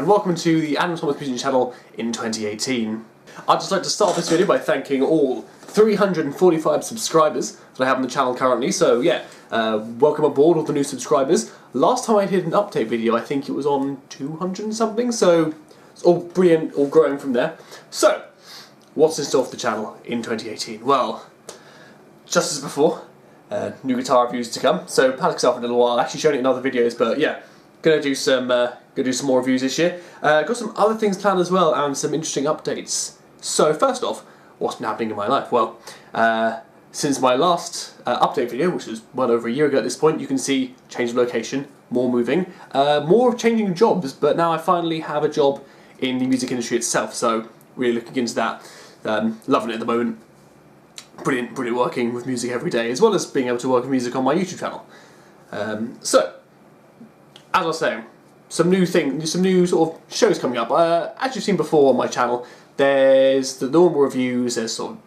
and welcome to the AdamThomasMusic channel in 2018. I'd just like to start this video by thanking all 345 subscribers that I have on the channel currently, so yeah, welcome aboard all the new subscribers. Last time I did an update video, I think it was on 200 and something, so it's all brilliant, all growing from there. So, what's in store for the channel in 2018? Well, just as before, new guitar reviews to come, so panic yourself in a little while. I've actually shown it in other videos, but yeah, gonna do some more reviews this year. Got some other things planned as well, and some interesting updates. So first off, what's been happening in my life? Well, since my last update video, which was well over a year ago at this point, you can see change of location, more moving, more of changing jobs, but now I finally have a job in the music industry itself, so really looking into that. Loving it at the moment. Brilliant working with music every day, as well as being able to work with music on my YouTube channel. So, as I was saying, some new sort of shows coming up. As you've seen before on my channel, there's the normal reviews, there's sort of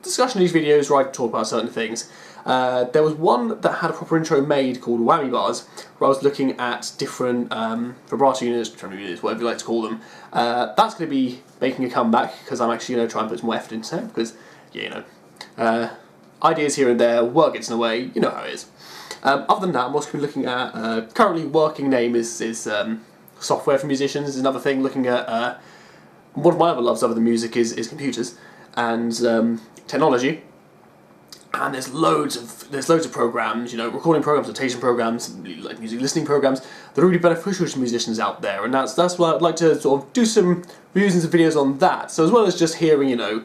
discussion in these videos where I talk about certain things. There was one that had a proper intro made called Whammy Bars, where I was looking at different vibrato units, tremolo units, whatever you like to call them. That's going to be making a comeback, because I'm actually going to try and put some more effort into it, because, yeah, you know, ideas here and there, work gets in the way, you know how it is. Other than that, I'm also going to be looking at, currently working name is software for musicians, is another thing. Looking at, one of my other loves other than music is computers and technology. And there's loads of programs, you know, recording programs, notation programs, like music listening programs that are really beneficial to musicians out there, and that's what I'd like to sort of do some reviews and some videos on that. So as well as just hearing, you know,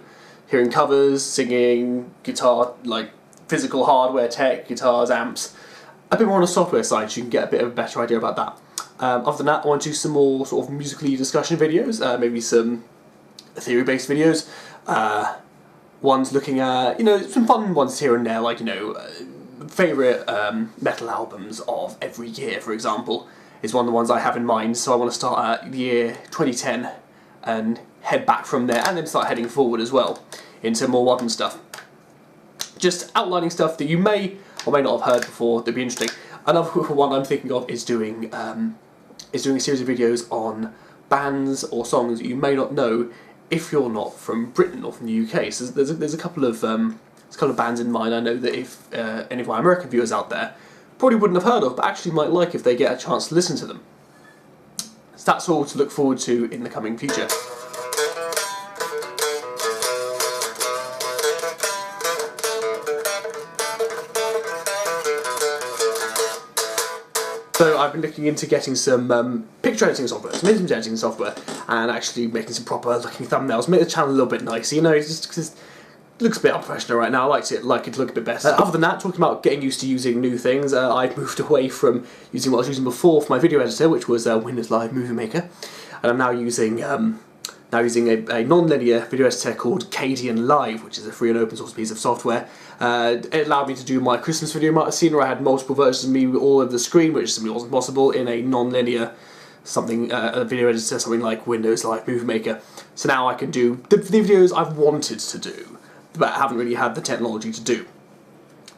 hearing covers, singing, guitar, like physical hardware tech, guitars, amps, a bit more on the software side, so you can get a bit of a better idea about that. Other than that, I want to do some more sort of musically discussion videos, maybe some theory-based videos. Ones looking at, you know, some fun ones here and there, like, you know, favourite metal albums of every year, for example, is one of the ones I have in mind. So I want to start at the year 2010 and head back from there, and then start heading forward as well into more modern stuff. Just outlining stuff that you may or may not have heard before that'd be interesting. Another one I'm thinking of is doing a series of videos on bands or songs that you may not know if you're not from Britain or from the UK. So there's a couple of bands in mind I know that if any of my American viewers out there probably wouldn't have heard of, but actually might like if they get a chance to listen to them. So that's all to look forward to in the coming future. So I've been looking into getting some picture editing software, some image editing software, and actually making some proper looking thumbnails, make the channel a little bit nicer, you know, just because it looks a bit unprofessional right now. I like it to look a bit better. Other than that, talking about getting used to using new things, I've moved away from using what I was using before for my video editor, which was Windows Live Movie Maker, and I'm now using a non-linear video editor called Kadian Live, which is a free and open source piece of software. It allowed me to do my Christmas video you might have seen, where I had multiple versions of me all over the screen, which simply wasn't possible in a non-linear a video editor, something like Windows Live Movie Maker. So now I can do the videos I've wanted to do, but haven't really had the technology to do.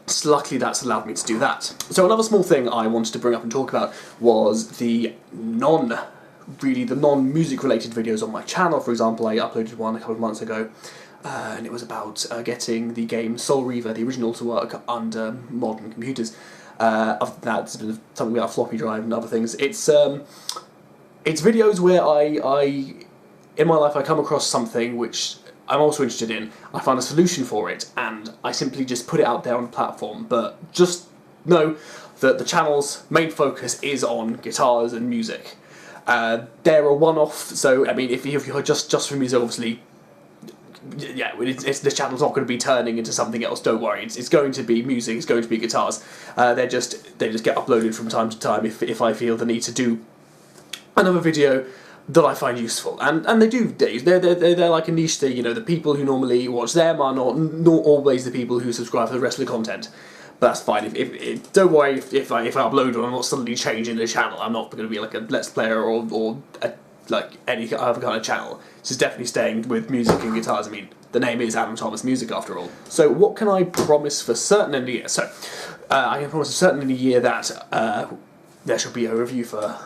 So luckily that's allowed me to do that. So another small thing I wanted to bring up and talk about was the non-music related videos on my channel. For example, I uploaded one a couple of months ago, and it was about getting the game Soul Reaver, the original, to work under modern computers. Other than that, it's been something about a floppy drive and other things. It's videos where in my life I come across something which I'm also interested in, I find a solution for it, and I simply just put it out there on the platform. But just know that the channel's main focus is on guitars and music. They're a one-off, so I mean, if you're just for music, obviously, yeah, this channel's not going to be turning into something else. Don't worry, it's going to be music, it's going to be guitars. They just get uploaded from time to time if I feel the need to do another video that I find useful, and they do. They're like a niche thing. You know, the people who normally watch them are not always the people who subscribe for the rest of the content. But that's fine. Don't worry if I upload it, I'm not suddenly changing the channel. I'm not going to be like a Let's Player or like any other kind of channel. This is definitely staying with music and guitars. I mean, the name is AdamThomasMusic after all. So what can I promise for certain in a year? So I can promise for certain in a year that there shall be a review for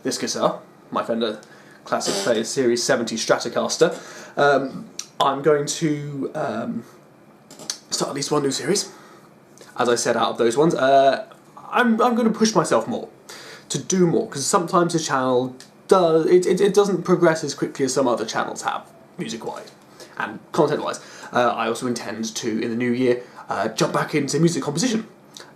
this guitar. my Fender Classic Players Series 70 Stratocaster. I'm going to start at least one new series. As I said, out of those ones, I'm going to push myself more, to do more, because sometimes the channel doesn't progress as quickly as some other channels have, music-wise and content-wise. I also intend to, in the new year, jump back into music composition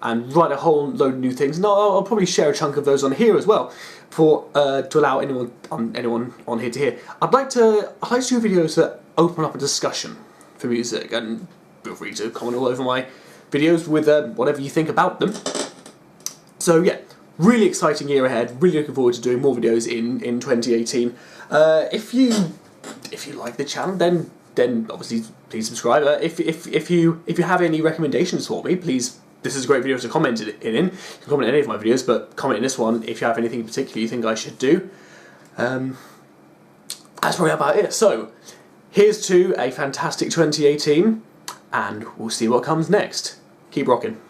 and write a whole load of new things. And I'll probably share a chunk of those on here as well, to allow anyone on here to hear. I'd like to do videos that open up a discussion for music, and feel free to comment all over my videos with whatever you think about them. So yeah, really exciting year ahead. Really looking forward to doing more videos in 2018. If you like the channel, then obviously please subscribe. If you have any recommendations for me, please. This is a great video to comment in. You can comment in any of my videos, but comment in this one if you have anything in particular you think I should do. That's probably about it. So, here's to a fantastic 2018, and we'll see what comes next. Keep rocking.